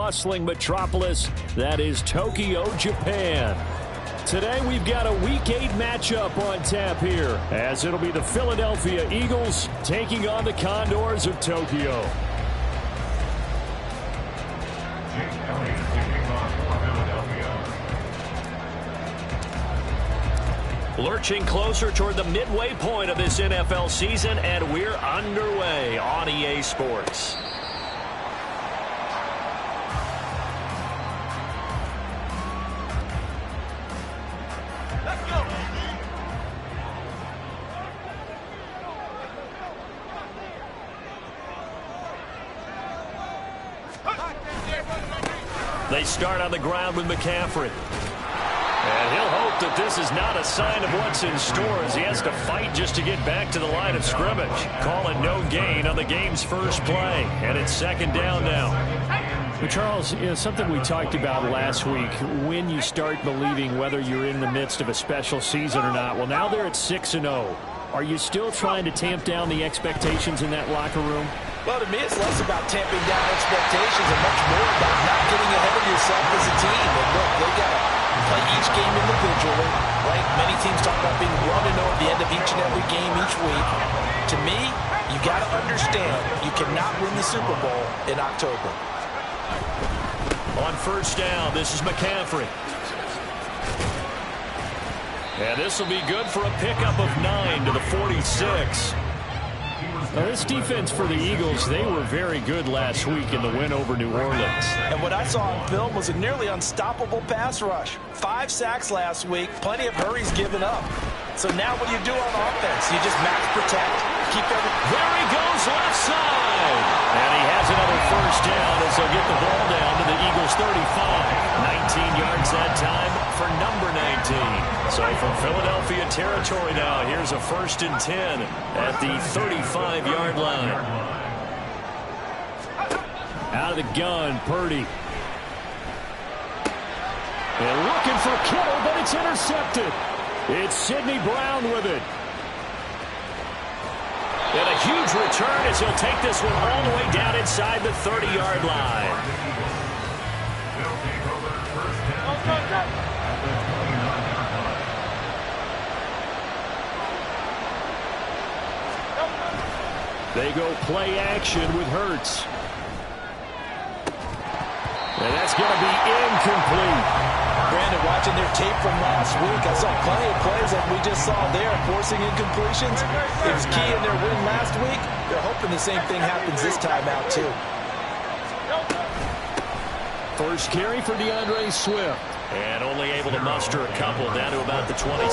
Bustling metropolis that is Tokyo, Japan. Today we've got a Week 8 matchup on tap here, as it'll be the Philadelphia Eagles taking on the Condors of Tokyo. Lurching closer toward the midway point of this NFL season, and we're underway on EA Sports. They start on the ground with McCaffrey. And he'll hope that this is not a sign of what's in store as he has to fight just to get back to the line of scrimmage. Call it no gain on the game's first play. And it's second down now. But Charles, something we talked about last week, when you start believing whether you're in the midst of a special season or not. Well, now they're at 6-0. Are you still trying to tamp down the expectations in that locker room? Well, to me, it's less about tamping down expectations and much more about not getting ahead of yourself as a team. And look, they got to play each game individually, right? Many teams talk about being 1-0 at the end of each and every game each week. To me, you got to understand you cannot win the Super Bowl in October. On first down, this is McCaffrey. And this will be good for a pickup of 9 to the 46. Now, this defense for the Eagles, they were very good last week in the win over New Orleans. And what I saw on film was a nearly unstoppable pass rush. 5 sacks last week, plenty of hurries given up. So now what do you do on offense? You just max protect, keep everything. There he goes, left side. And he has another first down as they'll get the ball down to the Eagles' 35. 19 yards that time for number 19. So from Philadelphia territory now, here's a 1st and 10 at the 35-yard line. Out of the gun, Purdy. And looking for Kittle, but it's intercepted. It's Sidney Brown with it. And a huge return as he'll take this one all the way down inside the 30-yard line. They go play action with Hurts. And that's going to be incomplete. Brandon, watching their tape from last week, I saw plenty of plays that we just saw there, forcing incompletions. It was key in their win last week. They're hoping the same thing happens this time out, too. First carry for DeAndre Swift. And only able to muster a couple down to about the 27.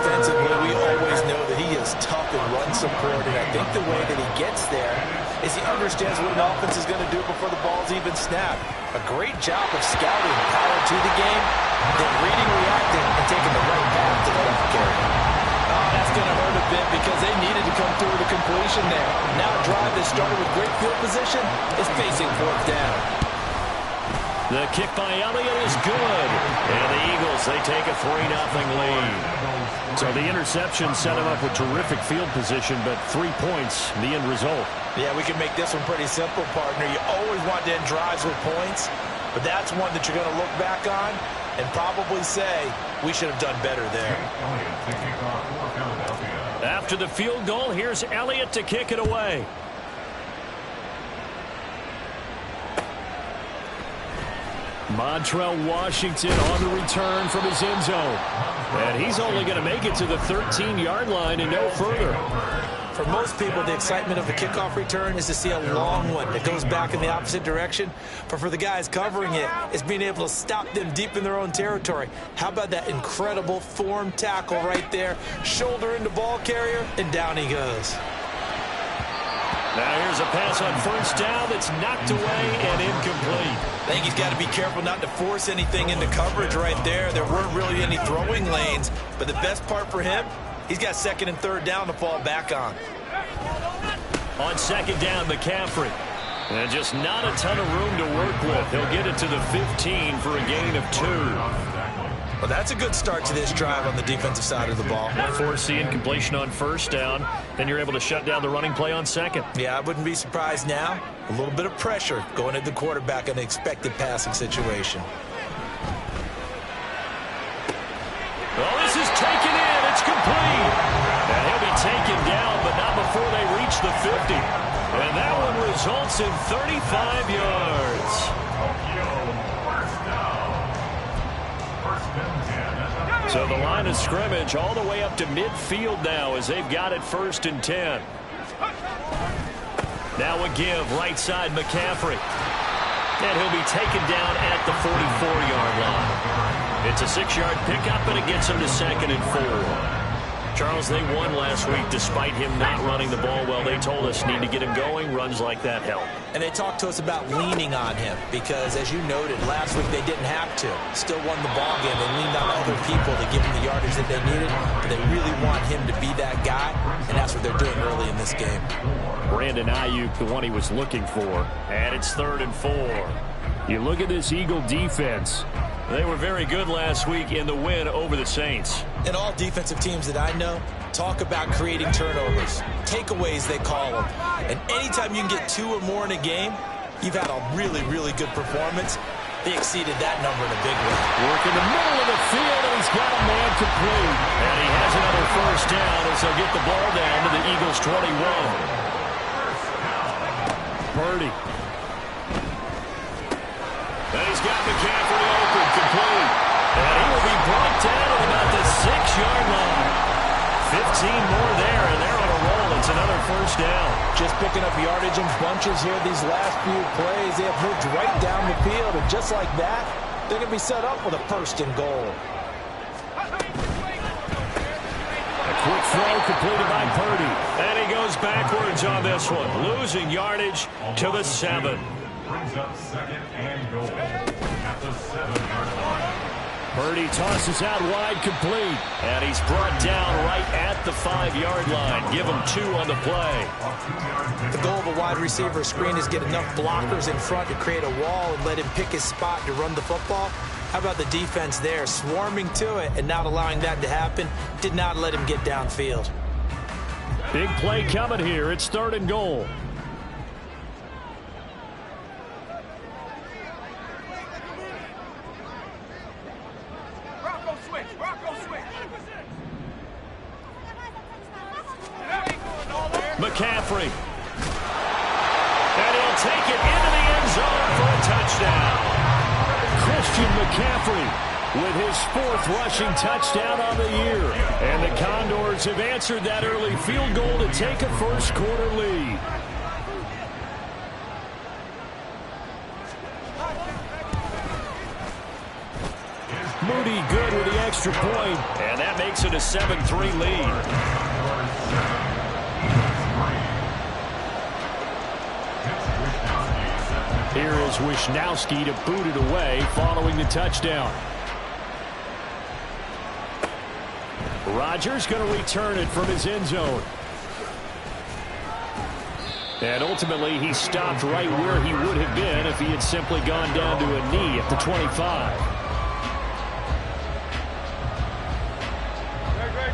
Defensively, we always know that he is tough in run support, and I think the way that he gets there is he understands what an offense is going to do before the ball's even snapped. A great job of scouting power to the game, then reading, reacting, and taking the right path to the left carry. Oh, that's going to hurt a bit because they needed to come through the completion there. Now a drive that started with great field position is facing 4th down. The kick by Elliott is good. And the Eagles, they take a 3-0 lead. So the interception set him up with terrific field position, but 3 points, the end result. Yeah, we can make this one pretty simple, partner. You always want to end drives with points, but that's one that you're going to look back on and probably say, we should have done better there. After the field goal, here's Elliott to kick it away. Montrell Washington on the return from his end zone. And he's only going to make it to the 13-yard line and no further. For most people, the excitement of the kickoff return is to see a long one that goes back in the opposite direction. But for the guys covering it, it's being able to stop them deep in their own territory. How about that incredible form tackle right there? Shoulder into ball carrier, and down he goes. Now here's a pass on first down that's knocked away and incomplete. I think he's got to be careful not to force anything into coverage right there. There weren't really any throwing lanes, but the best part for him, he's got 2nd and 3rd down to fall back on. On 2nd down, McCaffrey. And just not a ton of room to work with. He'll get it to the 15 for a gain of 2. Well, that's a good start to this drive on the defensive side of the ball. Foreseeing completion on first down. Then you're able to shut down the running play on second. Yeah, I wouldn't be surprised now. A little bit of pressure going at the quarterback in an expected passing situation. Well, this is taken in. It's complete. And he'll be taken down, but not before they reach the 50. And that one results in 35 yards. So the line of scrimmage all the way up to midfield now as they've got it 1st and 10. Now a give right side McCaffrey. And he'll be taken down at the 44-yard line. It's a 6-yard pickup, and it gets him to 2nd and 4. Charles, they won last week despite him not running the ball well. They told us need to get him going. Runs like that help. And they talked to us about leaning on him because, as you noted, last week they didn't have to. Still won the ball game. They leaned on other people to give him the yardage that they needed. But they really want him to be that guy, and that's what they're doing early in this game. Brandon Ayuk, the one he was looking for. And it's 3rd and 4. You look at this Eagle defense. They were very good last week in the win over the Saints. And all defensive teams that I know talk about creating turnovers. Takeaways, they call them. And anytime you can get 2 or more in a game, you've had a really, really good performance. They exceeded that number in a big way. Work in the middle of the field, and he's got a man complete. And he has another 1st down as they'll get the ball down to the Eagles' 21. Purdy. And he's got McCaffrey open, complete. And he will be brought down at about the 6-yard line. 15 more there, and they're on a roll. It's another 1st down. Just picking up yardage in bunches here these last few plays. They have moved right down the field, and just like that, they're going to be set up with a 1st and goal. A quick throw completed by Purdy. And he goes backwards on this one, losing yardage to the 7. Brings up 2nd and goal at the 7-yard line. Purdy tosses out wide, complete. And he's brought down right at the 5-yard line. Give him 2 on the play. The goal of a wide receiver screen is get enough blockers in front to create a wall and let him pick his spot to run the football. How about the defense there, swarming to it and not allowing that to happen? Did not let him get downfield. Big play coming here. It's 3rd and goal. McCaffrey. And he'll take it into the end zone for a touchdown. Christian McCaffrey with his 4th rushing touchdown on the year. And the Condors have answered that early field goal to take a 1st quarter lead. Moody good with the extra point. And that makes it a 7-3 lead. Here is Wishnowski to boot it away following the touchdown. Rodgers going to return it from his end zone. And ultimately, he stopped right where he would have been if he had simply gone down to a knee at the 25.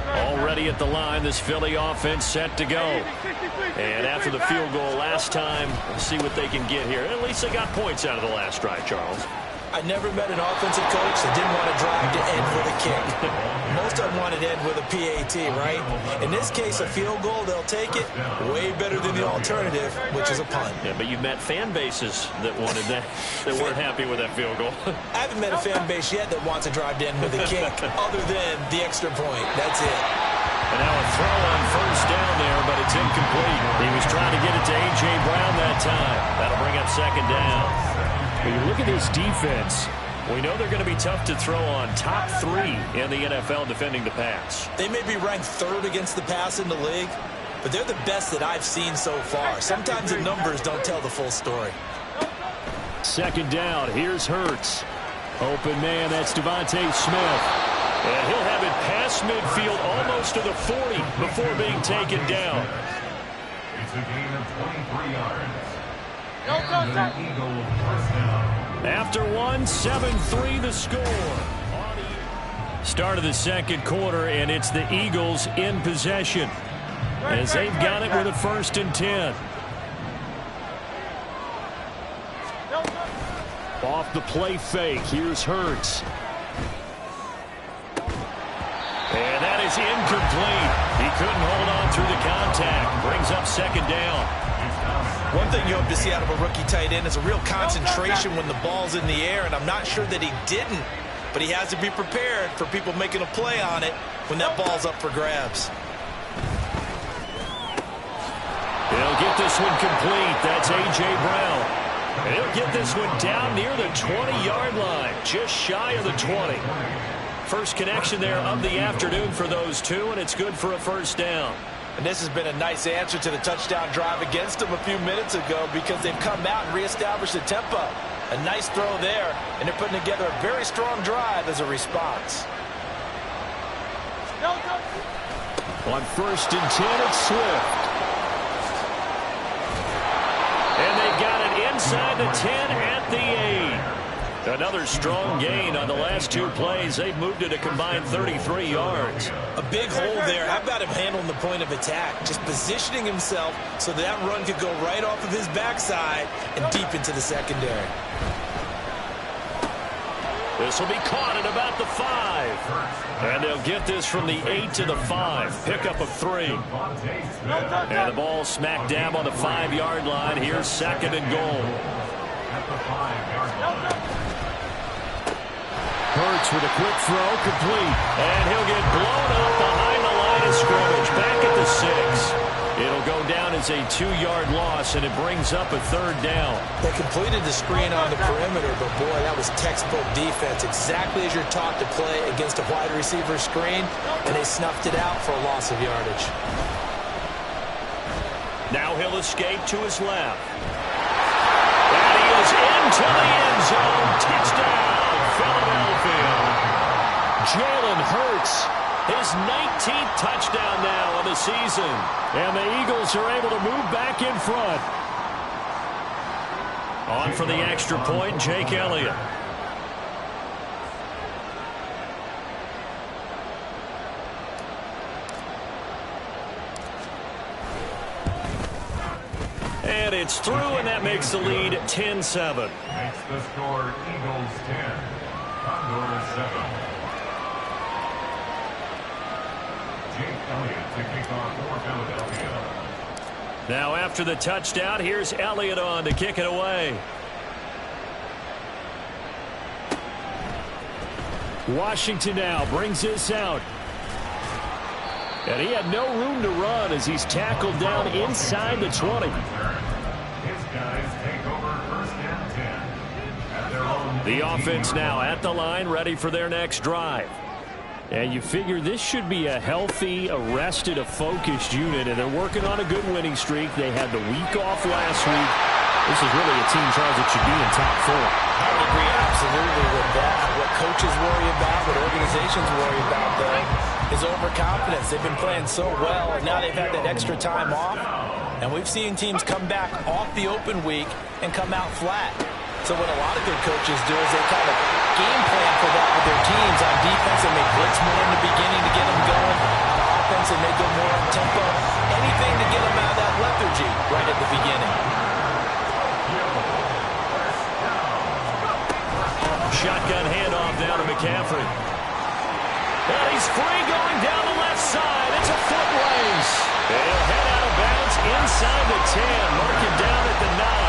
Already at the line, this Philly offense set to go. And after the field goal last time, we'll see what they can get here. At least they got points out of the last drive, Charles. I never met an offensive coach that didn't want to drive to end with a kick. Most of them wanted to end with a PAT, right? In this case, a field goal, they'll take it. Way better than the alternative, which is a punt. Yeah, but you've met fan bases that wanted that, that weren't happy with that field goal. I haven't met a fan base yet that wants to drive to end with a kick, other than the extra point. That's it. And now a throw on 1st down there, but it's incomplete. He was trying to get it to A.J. Brown that time. That'll bring up 2nd down. When you look at this defense, we know they're going to be tough to throw on. Top 3 in the NFL defending the pass. They may be ranked 3rd against the pass in the league, but they're the best that I've seen so far. Sometimes the numbers don't tell the full story. 2nd down. Here's Hurts. Open man, that's Devontae Smith. And he'll have it past midfield almost to the 40 before being taken down. It's a gain of 23 yards. After one, 7-3 the score. Start of the second quarter, and it's the Eagles in possession as they've got it with a 1st and 10. Off the play fake, here's Hurts. And that is incomplete. He couldn't hold on through the contact. Brings up 2nd down. One thing you hope to see out of a rookie tight end is a real concentration when the ball's in the air, and I'm not sure that he didn't, but he has to be prepared for people making a play on it when that ball's up for grabs. He'll get this one complete. That's A.J. Brown. And he'll get this one down near the 20-yard line, just shy of the 20. First connection there of the afternoon for those two, and it's good for a 1st down. And this has been a nice answer to the touchdown drive against them a few minutes ago because they've come out and reestablished the tempo. A nice throw there, and they're putting together a very strong drive as a response. On 1st and 10, it's Swift. And they've got it inside the 10 at the 8. Another strong gain on the last 2 plays. They've moved it a combined 33 yards. A big hole there. How about him handling the point of attack? Just positioning himself so that run could go right off of his backside and deep into the secondary. This will be caught at about the 5. And they'll get this from the 8 to the 5. Pickup of 3. And the ball smack dab on the 5-yard line. Here's 2nd and goal. At the 5-yard line. Hurts with a quick throw, complete. And he'll get blown up behind the line of scrimmage. Back at the 6. It'll go down as a 2-yard loss, and it brings up a 3rd down. They completed the screen on the perimeter, but boy, that was textbook defense. Exactly as you're taught to play against a wide receiver screen, and they snuffed it out for a loss of yardage. Now he'll escape to his left. And he is into the end zone. Touchdown, Philadelphia. Jalen Hurts, his 19th touchdown now of the season. And the Eagles are able to move back in front. On for the extra point, Jake Elliott. And it's through, and that makes the lead 10-7. Makes the score Eagles 10, Condors 7. Jake Elliott to kick off for Philadelphia. Now after the touchdown, here's Elliott on to kick it away. Washington now brings this out. And he had no room to run as he's tackled down inside the 20. His guys take over 1st and 10. At their own The offense now at the line, ready for their next drive. And you figure this should be a healthy, a focused unit, and they're working on a good winning streak. They had the week off last week. This is really a team, Charles, that should be in top 4. I would agree absolutely with that. What coaches worry about, what organizations worry about, though, is overconfidence. They've been playing so well, and now they've had that extra time off. And we've seen teams come back off the open week and come out flat. So what a lot of good coaches do is they kind of game plan for that with their teams. On defense, they may blitz more in the beginning to get them going. On offense, they may go more up tempo. Anything to get them out of that lethargy right at the beginning. Shotgun handoff down to McCaffrey. And he's free going down the left side. It's a foot race. He'll head out of bounds inside the 10. Mark him down at the 9.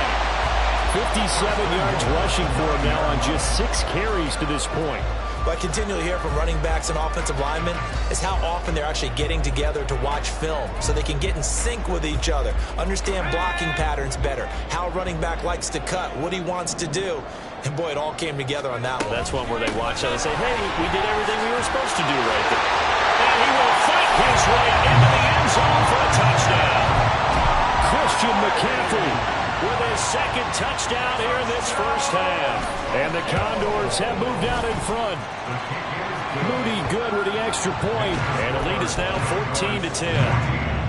57 yards rushing for him now on just 6 carries to this point. What I continually hear from running backs and offensive linemen is how often they're actually getting together to watch film so they can get in sync with each other, understand blocking patterns better, how a running back likes to cut, what he wants to do. And, boy, it all came together on that one. That's one where they watch and they say, hey, we did everything we were supposed to do right there. And he will fight his way into the end zone for a touchdown. Christian McCaffrey with his 2nd touchdown here in this first half. And the Condors have moved out in front. Moody good with the extra point. And the lead is now 14-10.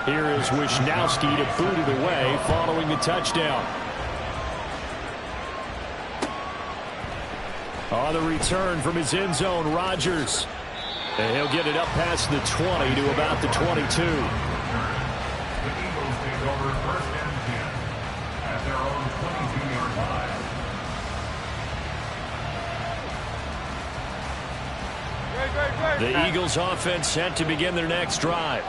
Here is Wisnowski to boot it away following the touchdown. On the return from his end zone, Rodgers. And he'll get it up past the 20 to about the 22. The Eagles take over first and 10 at their own 22-yard line. The Eagles offense set to begin their next drive.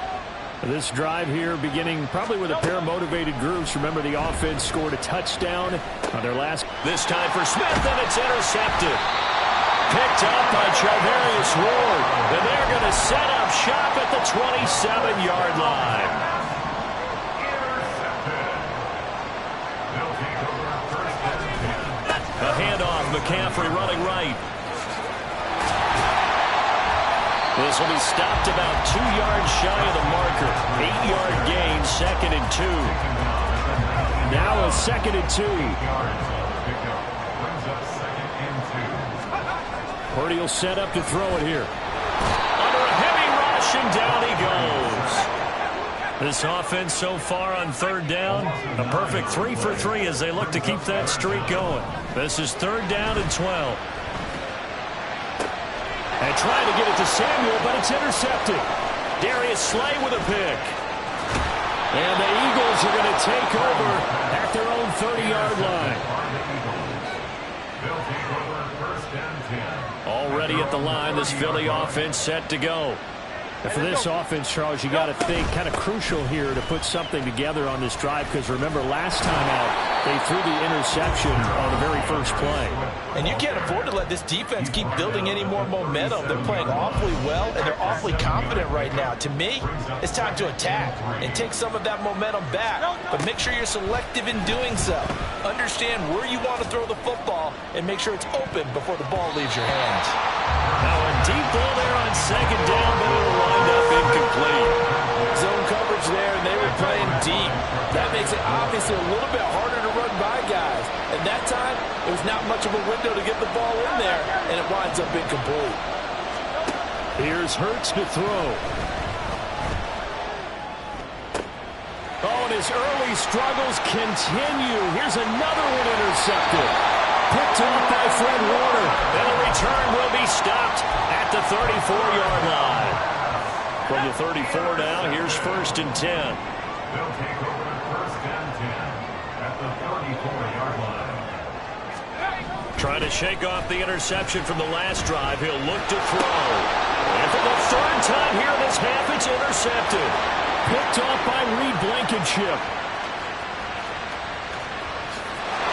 This drive here beginning probably with a pair of motivated groups. Remember, the offense scored a touchdown on their last. This time for Smith, and it's intercepted. Picked up by Charvarius Ward. And they're going to set up shop at the 27-yard line. A handoff, McCaffrey running right. This will be stopped about 2 yards shy of the marker. 8-yard gain, 2nd and 2. Now a 2nd and 2. Purdy will set up to throw it here. Under a heavy rush, and down he goes. This offense so far on 3rd down, a perfect 3 for 3 as they look to keep that streak going. This is 3rd down and 12. And trying to get it to Samuel, but it's intercepted. Darius Slay with a pick. And the Eagles are going to take over at their own 30-yard line. They'll take over first and 10. Already at the line, this Philly offense set to go. And for this offense, Charles, you got to think kind of crucial here to put something together on this drive, because remember last time out, they threw the interception on the very first play. And you can't afford to let this defense keep building any more momentum. They're playing awfully well, and they're awfully confident right now. To me, it's time to attack and take some of that momentum back. But make sure you're selective in doing so. Understand where you want to throw the football and make sure it's open before the ball leaves your hands. Now a deep ball there on 2nd down, but it'll wind up incomplete. Zone coverage there, and they were playing deep. That makes it obviously a little bit harder to run by guys. And that time, it was not much of a window to get the ball in there, and it winds up incomplete. Here's Hurts to throw. Oh, and his early struggles continue. Here's another one intercepted. Picked off by Fred Warner. And the return will be stopped at the 34-yard line. From the 34 now, here's 1st and 10. They'll take over first and 10 at the 34-yard line. Trying to shake off the interception from the last drive. He'll look to throw. And for the 3rd time here in this half, it's intercepted. Picked off by Reed Blankenship.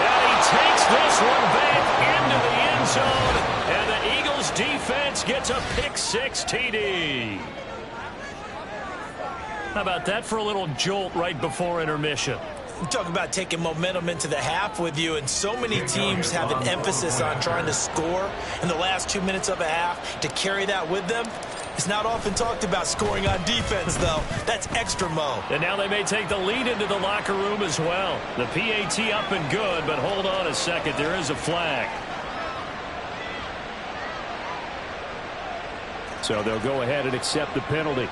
And he takes this one back into the end zone. And the Eagles defense gets a pick-6 TD. How about that for a little jolt right before intermission? You talk about taking momentum into the half with you, and so many teams have an emphasis on trying to score in the last 2 minutes of a half. To carry that with them, it's not often talked about scoring on defense, though. That's extra mo. And now they may take the lead into the locker room as well. The PAT up and good, but hold on a second. There is a flag. So they'll go ahead and accept the penalty.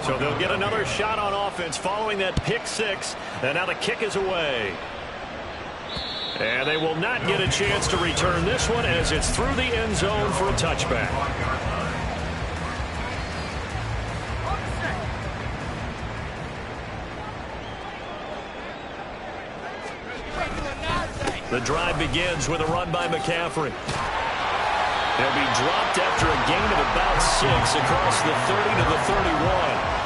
So they'll get another shot on offense following that pick-6. And now the kick is away. And they will not get a chance to return this one as it's through the end zone for a touchback. The drive begins with a run by McCaffrey. He'll be dropped after a gain of about 6 across the 30 to the 31.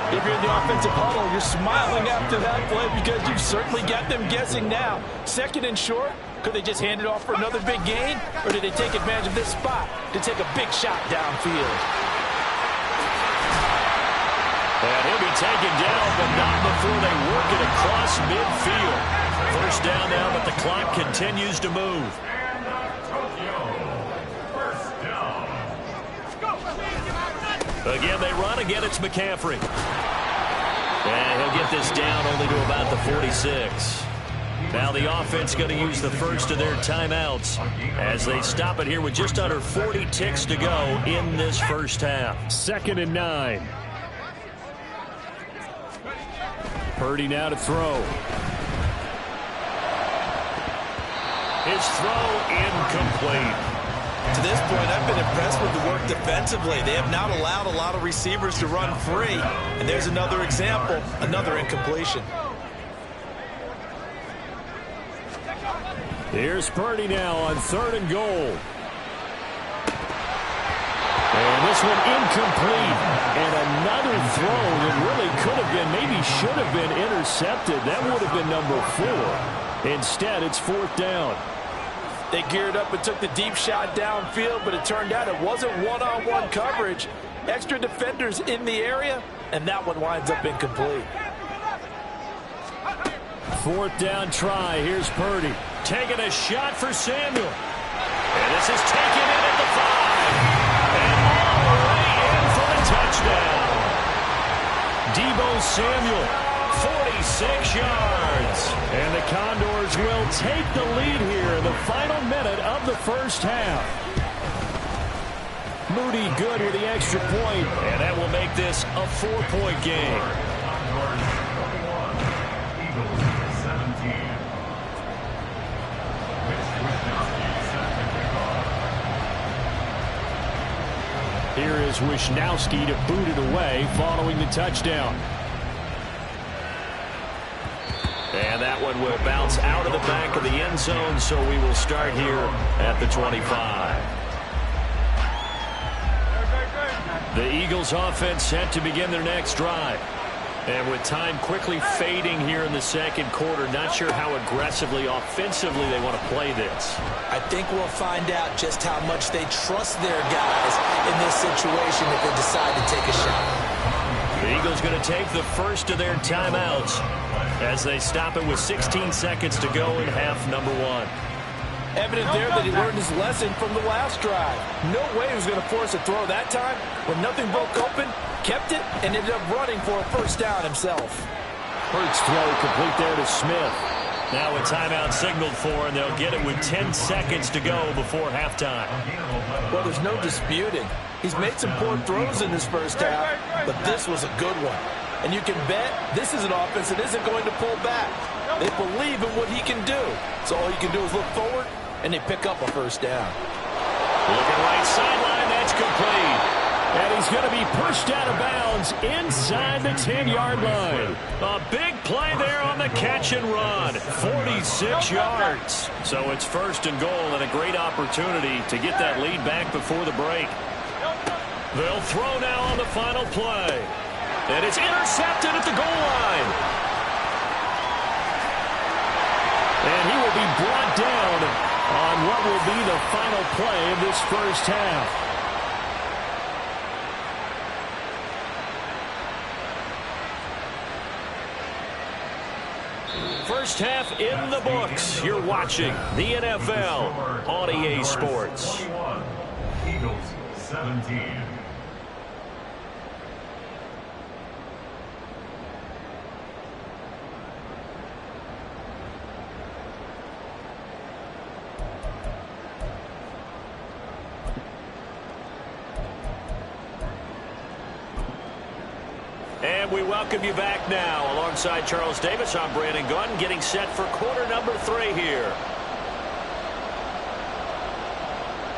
If you're in the offensive huddle, you're smiling after that play because you've certainly got them guessing now. 2nd and short, could they just hand it off for another big gain? Or did they take advantage of this spot to take a big shot downfield? And he'll be taken down, but not before they work it across midfield. 1st down now, but the clock continues to move. Again, they run. Again, it's McCaffrey. And he'll get this down only to about the 46. Now the offense going to use the first of their timeouts as they stop it here with just under 40 ticks to go in this first half. 2nd and 9. Purdy now to throw. His throw incomplete. To this point, I've been impressed with the work defensively. They have not allowed a lot of receivers to run free. And there's another example, another incompletion. Here's Purdy now on 3rd and goal. And this one incomplete. And another throw that really could have been, maybe should have been intercepted. That would have been number 4. Instead, it's 4th down. They geared up and took the deep shot downfield, but it turned out it wasn't one-on-one coverage. Extra defenders in the area, and that one winds up incomplete. 4th down try. Here's Purdy. Taking a shot for Samuel. And this is taken in at the 5. And all the way in for the touchdown. Deebo Samuel, 46 yards. And the Condors will take the lead here in the final minute of the first half. Moody good with the extra point, and that will make this a 4-point game. Here is Wisnowski to boot it away following the touchdown. And that one will bounce out of the back of the end zone, so we will start here at the 25. The Eagles offense set to begin their next drive. And with time quickly fading here in the second quarter, not sure how aggressively, offensively they want to play this. I think we'll find out just how much they trust their guys in this situation if they decide to take a shot. The Eagles going to take the first of their timeouts as they stop it with 16 seconds to go in half number 1. Evident there that he learned his lesson from the last drive. No way he was going to force a throw that time. When nothing broke open, kept it, and ended up running for a first down himself. Hurts throw complete there to Smith. Now a timeout signaled for, and they'll get it with 10 seconds to go before halftime. Well, there's no disputing. He's made some poor throws in this first half, but this was a good one. And you can bet this is an offense that isn't going to pull back. They believe in what he can do. So all you can do is look forward, and they pick up a first down. Looking right sideline, that's complete. And he's going to be pushed out of bounds inside the 10-yard line. A big play there on the catch and run. 46 yards. So it's 1st and goal and a great opportunity to get that lead back before the break. They'll throw now on the final play. And it's intercepted at the goal line. And he will be brought down on what will be the final play of this first half. First half in the books. You're watching the NFL on EA Sports. Eagles 17. And we welcome you back now. Alongside Charles Davis, I'm Brandon Gunn, getting set for quarter number 3 here.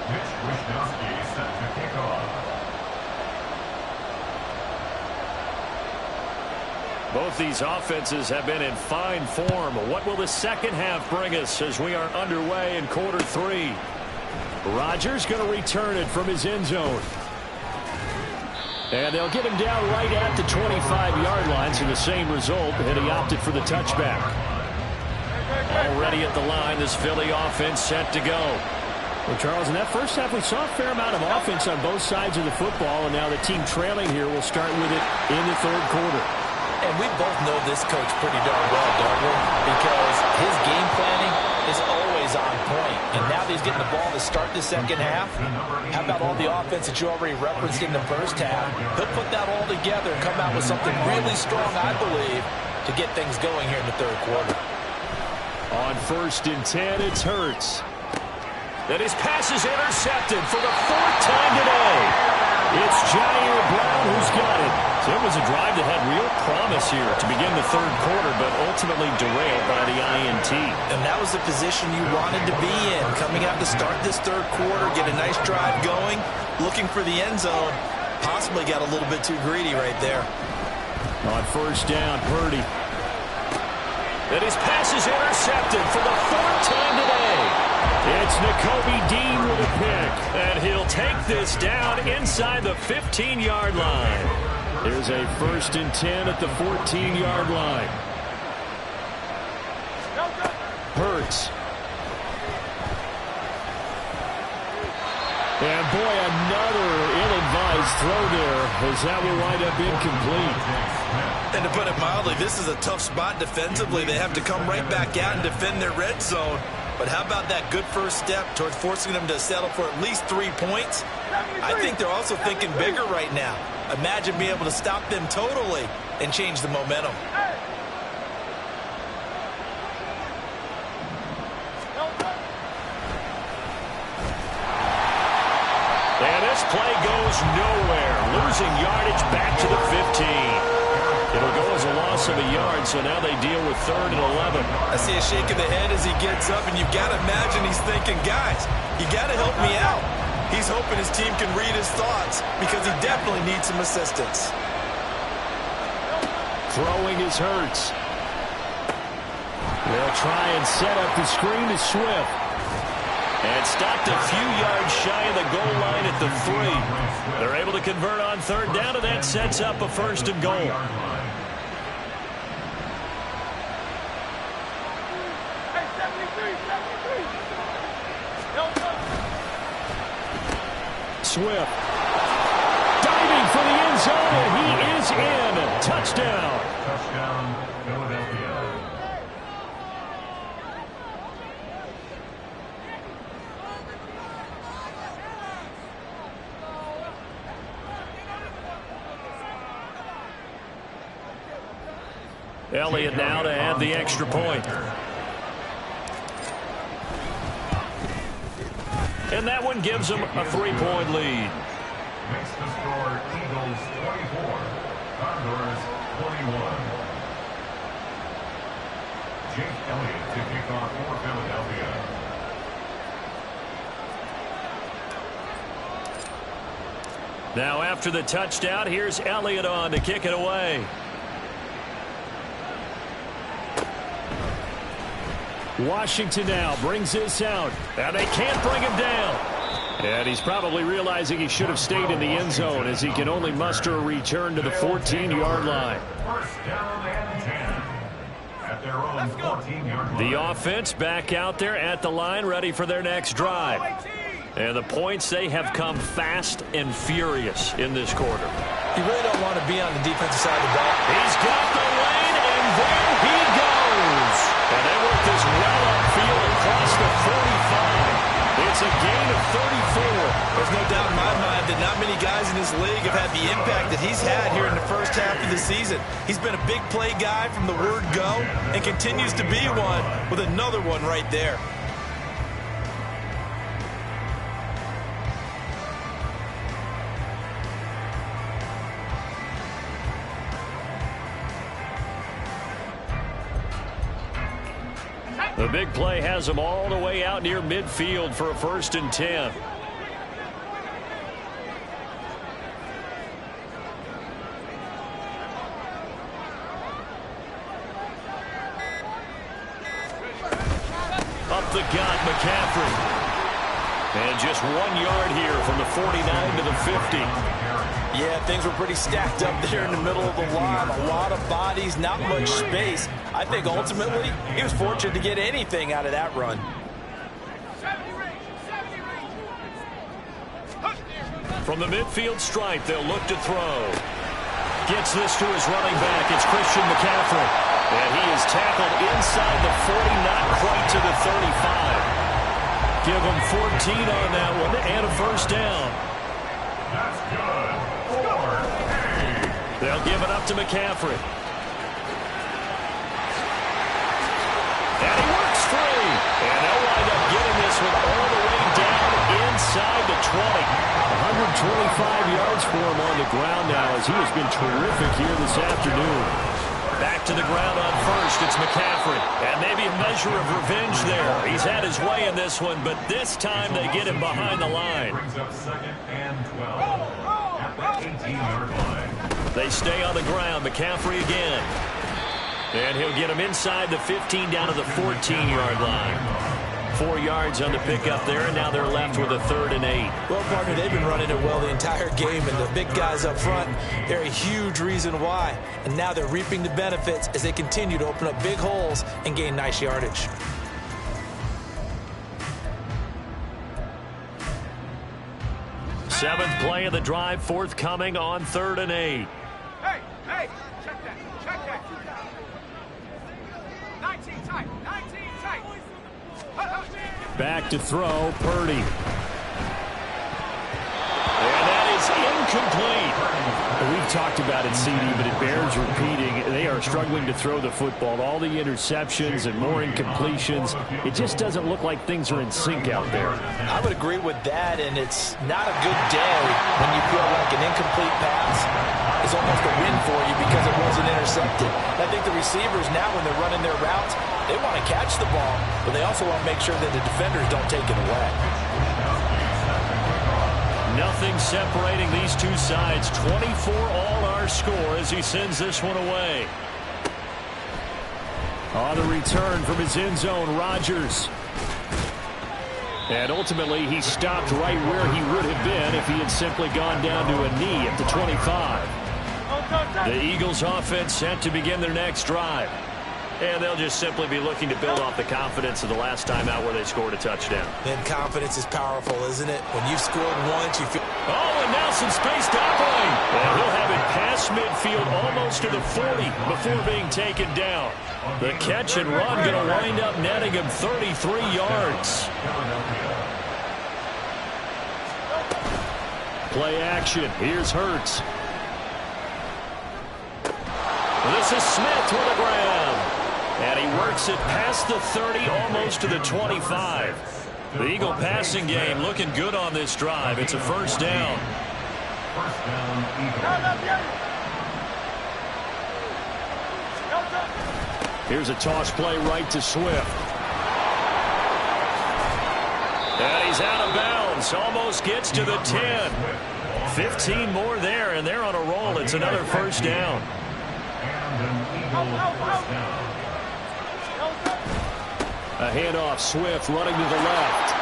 Mitch Wisnowski set to kick off. Both these offenses have been in fine form. What will the second half bring us as we are underway in quarter 3? Rodgers going to return it from his end zone. And they'll get him down right at the 25-yard line, so the same result, and he opted for the touchback. Already at the line, this Philly offense set to go. Well, Charles, in that first half, we saw a fair amount of offense on both sides of the football, and now the team trailing here will start with it in the third quarter. And we both know this coach pretty darn well, don't we? Because his game planning is always on point. And now that he's getting the ball to start the second half, how about all the offense that you already referenced in the first half? He'll put that all together and come out with something really strong, I believe, to get things going here in the third quarter. On 1st and 10, it's Hurts. And his pass is intercepted for the 4th time today. It's Jair Brown who's got it. So It was a drive that had real promise here to begin the third quarter, but ultimately derailed by the INT. And that was the position you wanted to be in. Coming out to start this third quarter, get a nice drive going, looking for the end zone. Possibly got a little bit too greedy right there. On first down, Purdy. And his pass is intercepted for the fourth time today. It's Nakobe Dean with a pick. And he'll take this down inside the 15-yard line. There's a 1st and 10 at the 14-yard line. Hurts. And boy, another ill-advised throw there as that will wind up incomplete. And to put it mildly, this is a tough spot defensively. They have to come right back out and defend their red zone. But how about that good first step towards forcing them to settle for at least 3 points? I think they're also thinking bigger right now. Imagine being able to stop them totally and change the momentum. And this play goes nowhere. Losing yardage back to the 15. It'll go as a loss of a yard, so now they deal with 3rd and 11. I see a shake of the head as he gets up, and you've got to imagine he's thinking, guys, you got to help me out. He's hoping his team can read his thoughts because he definitely needs some assistance. Throwing is Hurts. They'll try and set up the screen to Swift. And stopped a few yards shy of the goal line at the 3. They're able to convert on 3rd down, and that sets up a 1st and goal. Swift. Diving for the end zone, and he is in. Touchdown. Touchdown, Philadelphia. Elliott now to add the extra point. And that one gives them a 3-point lead. Makes the score Eagles 24, Condors 21. Jake Elliott to kick off for Philadelphia. Now after the touchdown, here's Elliott on to kick it away. Washington now brings this out, and they can't bring him down. And he's probably realizing he should have stayed in the end zone as he can only muster a return to the 14-yard line. First down and 10 at their own 14-yard line. The offense back out there at the line, ready for their next drive. And the points, they have come fast and furious in this quarter. You really don't want to be on the defensive side of the ball. He's got the lane, and there he goes. And they work this well upfield across the 45. It's a gain of 34. There's no doubt in my mind that not many guys in this league have had the impact that he's had here in the first half of the season. He's been a big play guy from the word go and continues to be one with another one right there. The big play has them all the way out near midfield for a 1st and 10. Up the gut, McCaffrey. And just 1 yard here from the 49 to the 50. Yeah, things were pretty stacked up there in the middle of the line. A lot of bodies, not much space. I think ultimately he was fortunate to get anything out of that run. From the midfield stripe, they'll look to throw. Gets this to his running back. It's Christian McCaffrey. And he is tackled inside the 40, not quite to the 35. Give him 14 on that one and a 1st down. That's good. 4. They'll give it up to McCaffrey. And he works free. And they'll wind up getting this one all the way down inside the 20. some 25 yards for him on the ground now, as he has been terrific here this afternoon. Back to the ground on first. It's McCaffrey. And maybe a measure of revenge there. He's had his way in this one, but this time they get him behind the line. Brings up 2nd and 12 at the 18-yard line. They stay on the ground. McCaffrey again. And he'll get him inside the 15 down to the 14-yard line. 4 yards on the pickup there, and now they're left with a 3rd and 8. Well, partner, they've been running it well the entire game, and the big guys up front, they're a huge reason why. And now they're reaping the benefits as they continue to open up big holes and gain nice yardage. Seventh play of the drive, forthcoming on 3rd and 8. Hey, check that. 19 tight. Back to throw, Purdy. And that is incomplete. We've talked about it, CD, but it bears repeating. They are struggling to throw the football. All the interceptions and more incompletions. It just doesn't look like things are in sync out there. I would agree with that, and it's not a good day when you feel like an incomplete pass is almost a win for you because it wasn't intercepted. I think the receivers now, when they're running their routes, they want to catch the ball, but they also want to make sure that the defenders don't take it away. Nothing separating these two sides. 24 all our score as he sends this one away. On the return from his end zone, Rodgers. And ultimately, he stopped right where he would have been if he had simply gone down to a knee at the 25. The Eagles offense set to begin their next drive. And they'll just simply be looking to build off the confidence of the last time out where they scored a touchdown. And confidence is powerful, isn't it? When you've scored once, you feel... Oh, and now some space to operate. And he'll have it past midfield almost to the 40 before being taken down. The catch and run going to wind up netting him 33 yards. Play action. Here's Hurts. This is Smith with the ground. And he works it past the 30, almost to the 25. The Eagle passing game looking good on this drive. It's a first down. First down, Eagles. Here's a toss play right to Swift. And he's out of bounds. Almost gets to the 10. 15 more there, and they're on a roll. It's another first down. And an Eagle first down. A handoff, Swift running to the left.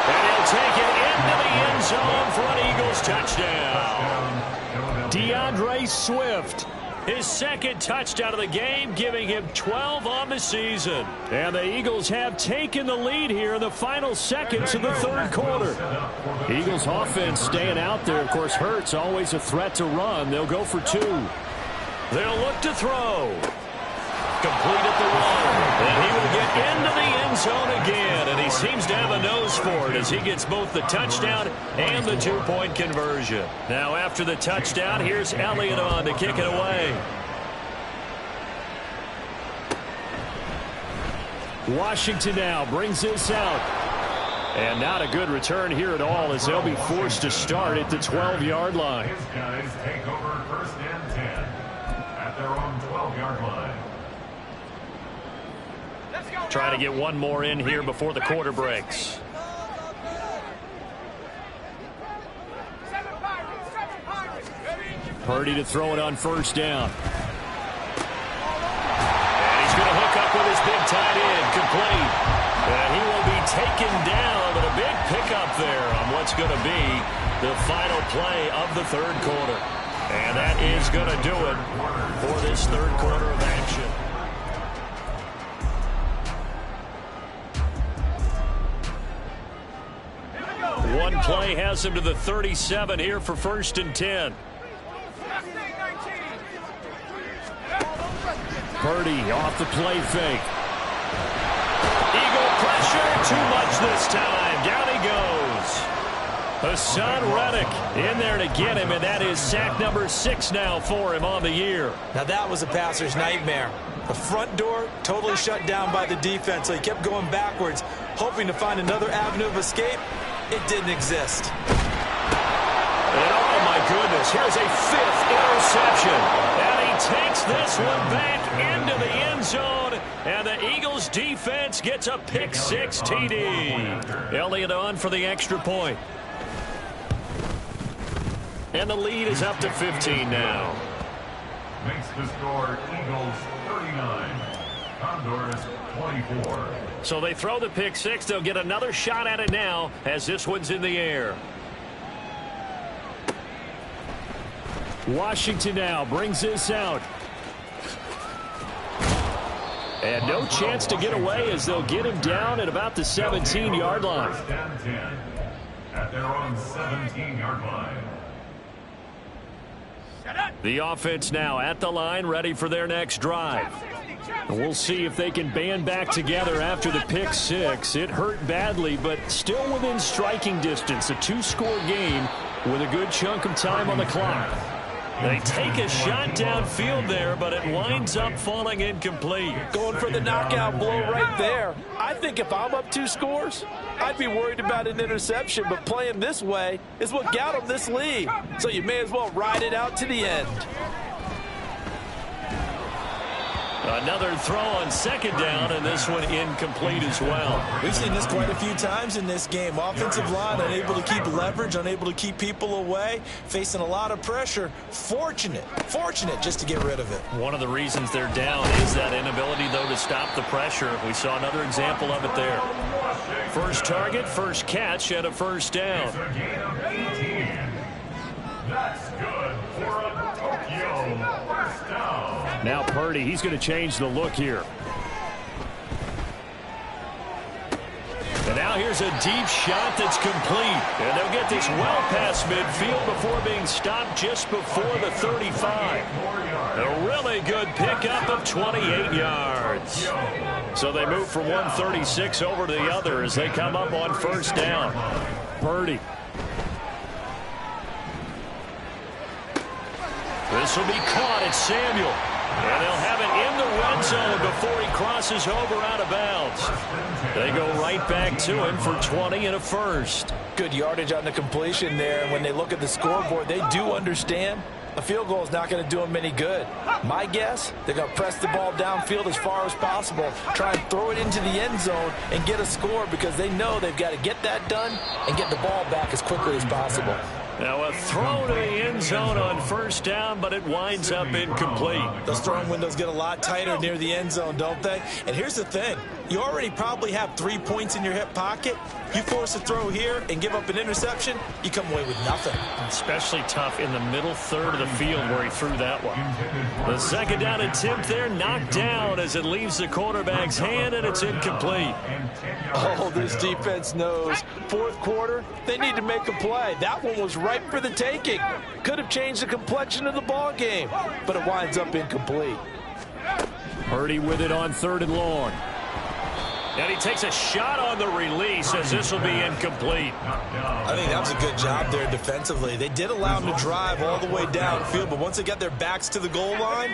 And he'll take it into the end zone for an Eagles touchdown. DeAndre Swift, his second touchdown of the game, giving him 12 on the season. And the Eagles have taken the lead here in the final seconds of the third quarter. Eagles offense staying out there. Of course, Hurts always a threat to run. They'll go for 2. They'll look to throw. Complete at the 1, and he will get into the end zone again, and he seems to have a nose for it as he gets both the touchdown and the 2-point conversion. Now after the touchdown, here's Elliott on to kick it away. Washington now brings this out. And not a good return here at all as they'll be forced to start at the 12-yard line. His guys take over first and 10 at their own 12-yard line. Trying to get one more in here before the quarter breaks. Purdy to throw it on first down. And he's going to hook up with his big tight end, complete. And he will be taken down, but a big pickup there on what's going to be the final play of the third quarter. And that is going to do it for this third quarter of action. One play has him to the 37 here for first and 10. Purdy off the play fake. Eagle pressure, too much this time. Down he goes. Hassan Reddick in there to get him, and that is sack number 6 now for him on the year. Now that was a passer's nightmare. The front door totally shut down by the defense, so he kept going backwards, hoping to find another avenue of escape. It didn't exist. this. Here's a 5th interception. And he takes this one back into the end zone. And the Eagles defense gets a pick-6 TD. Elliott on for the extra point. And the lead is up to 15 now. Makes the score Eagles 39, Condors 24. So they throw the pick-6. They'll get another shot at it now as this one's in the air. Washington now brings this out. And no chance to get away as they'll get him down at about the 17-yard line. First and 10 at their own 17-yard line. The offense now at the line, ready for their next drive. And we'll see if they can band back together after the pick-6. It hurt badly, but still within striking distance. A 2-score game with a good chunk of time on the clock. They take a shot downfield there, but it winds up falling incomplete. Going for the knockout blow right there. I think if I'm up 2 scores, I'd be worried about an interception, but playing this way is what got them this lead. So you may as well ride it out to the end. Another throw on second down, and this one incomplete as well. We've seen this quite a few times in this game. Offensive line unable to keep leverage, unable to keep people away, facing a lot of pressure. Fortunate just to get rid of it. One of the reasons they're down is that inability, though, to stop the pressure. We saw another example of it there. First target, first catch, and a first down. It's a gain of 18. That's good for a Tokyo first down. Now Purdy, he's going to change the look here. And now here's a deep shot that's complete. And they'll get this well past midfield before being stopped just before the 35. A really good pickup of 28 yards. So they move from 136 over to the other as they come up on first down. Purdy. This will be caught at Samuel. And they'll have it in the red zone before he crosses over out of bounds. They go right back to him for 20 and a first. Good yardage on the completion there. And when they look at the scoreboard, they do understand a field goal is not going to do them any good. My guess, they're going to press the ball downfield as far as possible, try and throw it into the end zone and get a score because they know they've got to get that done and get the ball back as quickly as possible. Now a throw to the end zone on first down, but it winds up incomplete. Those throwing windows get a lot tighter near the end zone, don't they? And here's the thing. You already probably have 3 points in your hip pocket. You force a throw here and give up an interception, you come away with nothing. Especially tough in the middle third of the field where he threw that one. The second down attempt there knocked down as it leaves the quarterback's hand, and it's incomplete. Oh, this defense knows. Fourth quarter, they need to make a play. That one was ripe for the taking. Could have changed the complexion of the ball game, but it winds up incomplete. Purdy with it on 3rd and long. And he takes a shot on the release as this will be incomplete. I think that was a good job there defensively. They did allow him to drive all the way downfield, but once they got their backs to the goal line,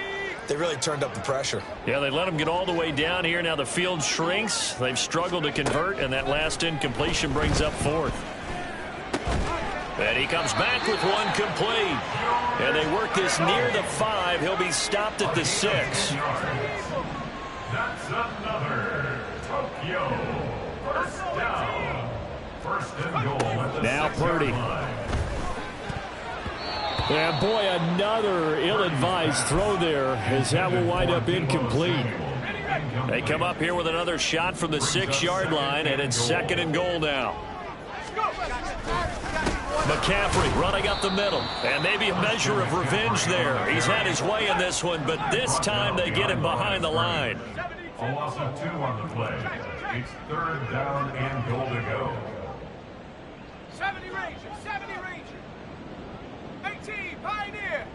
they really turned up the pressure. Yeah, they let him get all the way down here. Now the field shrinks. They've struggled to convert, and that last incompletion brings up 4th. And he comes back with one complete. And they work this near the 5. He'll be stopped at the 6. That's another Tokyo first down. First and goal at the Now 6-yard Purdy. line. And boy, another ill-advised throw there as that will wind up incomplete. They come up here with another shot from the 6-yard line, and it's 2nd and goal now. McCaffrey running up the middle, and maybe a measure of revenge there. He's had his way in this one, but this time they get him behind the line. A loss of 2 on the play. It's 3rd down and goal to go. 70 Ranger, 70 Ranger. 18, Pioneer.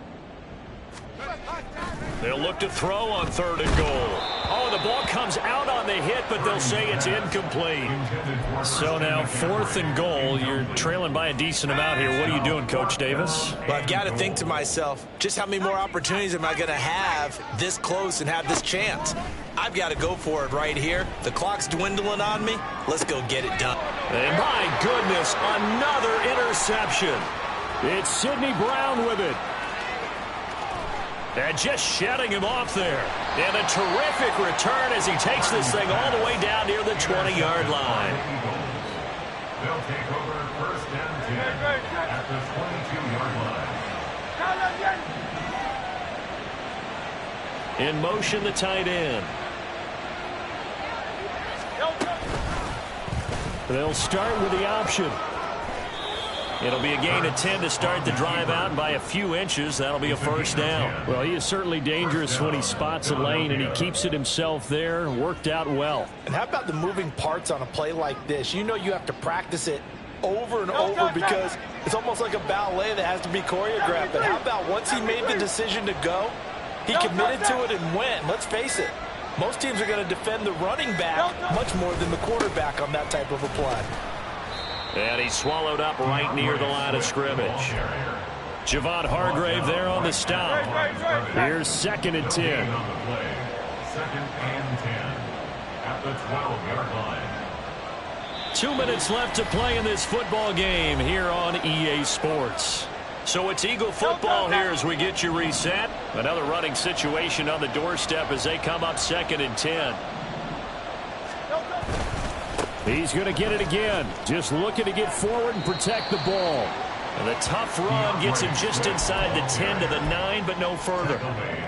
They'll look to throw on 3rd and goal. Oh, the ball comes out on the hit, but they'll say it's incomplete. So now 4th and goal. You're trailing by a decent amount here. What are you doing, Coach Davis? Well, I've got to think to myself, just how many more opportunities am I going to have this close and have this chance? I've got to go for it right here. The clock's dwindling on me. Let's go get it done. And my goodness, another interception. It's Sidney Brown with it. And just shutting him off there. And a terrific return as he takes this thing all the way down near the 20-yard line. They'll take over first and 10 at the 22-yard line. In motion, the tight end. They'll start with the option. It'll be a gain of 10 to start the drive out, and by a few inches, that'll be a first down. Well, he is certainly dangerous when he spots a lane, and he keeps it himself there. Worked out well. And how about the moving parts on a play like this? You know you have to practice it over and over because it's almost like a ballet that has to be choreographed. But how about once he made the decision to go, he committed to it and went. Let's face it, most teams are going to defend the running back much more than the quarterback on that type of a play. And he's swallowed up right near the line of scrimmage. Javon Hargrave there on the stop. Here's 2nd and 10. Second and 10 at the 12-yard line. 2 minutes left to play in this football game here on EA Sports. So it's Eagle football here as we get you reset. Another running situation on the doorstep as they come up 2nd and 10. He's going to get it again. Just looking to get forward and protect the ball. And the tough run gets him just inside the 10 to the 9, but no further.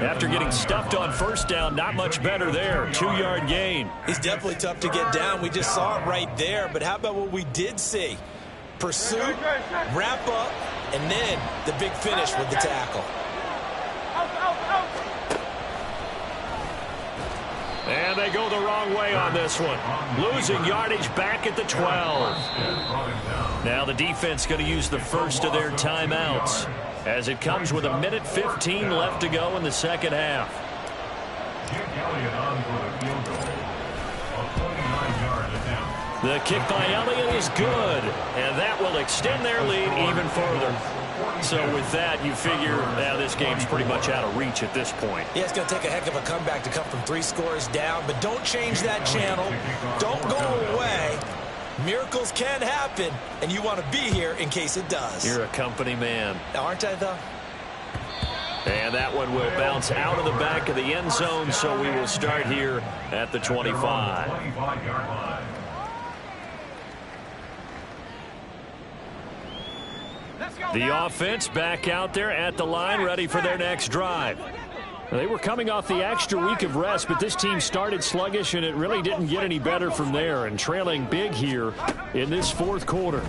After getting stuffed on first down, not much better there. 2-yard gain. He's definitely tough to get down. We just saw it right there. But how about what we did see? Pursuit, wrap up, and then the big finish with the tackle. And they go the wrong way on this one. Losing yardage back at the 12. Now the defense going to use the first of their timeouts as it comes with 1:15 left to go in the second half. The kick by Elliott is good, and that will extend their lead even further. So with that, you figure now this game's pretty much out of reach at this point. Yeah, it's going to take a heck of a comeback to come from 3 scores down, but don't change that channel. Don't go away. Miracles can happen, and you want to be here in case it does. You're a company man. Aren't I, though? And that one will bounce out of the back of the end zone, so we will start here at the 25. The offense back out there at the line, ready for their next drive. They were coming off the extra week of rest, but this team started sluggish, and it really didn't get any better from there, and trailing big here in this 4th quarter.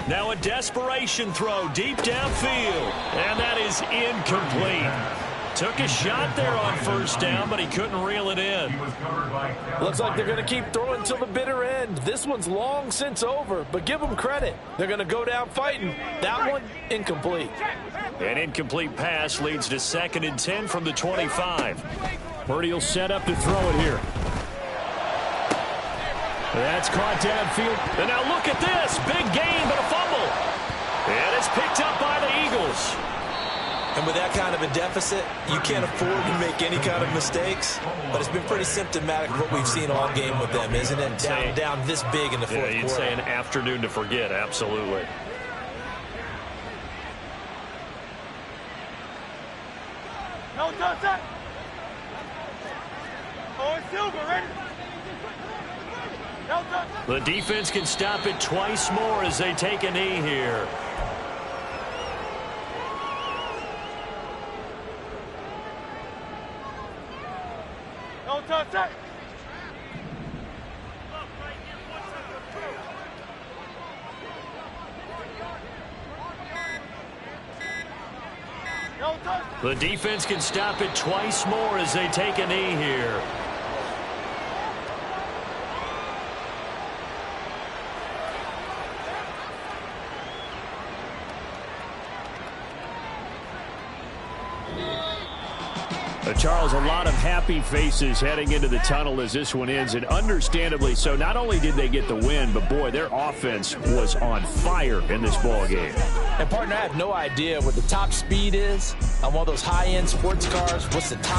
Now a desperation throw deep downfield, and that is incomplete. Took a shot there on first down, but he couldn't reel it in. Looks like they're going to keep throwing till the bitter end. This one's long since over, but give them credit. They're going to go down fighting. That one, incomplete. An incomplete pass leads to 2nd and 10 from the 25. Purdy will set up to throw it here. That's caught downfield. And now look at this. Big gain, but a fumble. And it's picked up by the Eagles. And with that kind of a deficit, you can't afford to make any kind of mistakes. But it's been pretty symptomatic of what we've seen all game with them, isn't it? Down this big in the 4th quarter. You'd say an afternoon to forget, absolutely. No touch. Oh, it's Silver, ready? No touch. The defense can stop it twice more as they take a knee here. No touch. The defense can stop it twice more as they take a knee here. Charles, a lot of happy faces heading into the tunnel as this one ends, and understandably so. Not only did they get the win, but boy, their offense was on fire in this ball game. And partner, I have no idea what the top speed is on one of those high-end sports cars. What's the top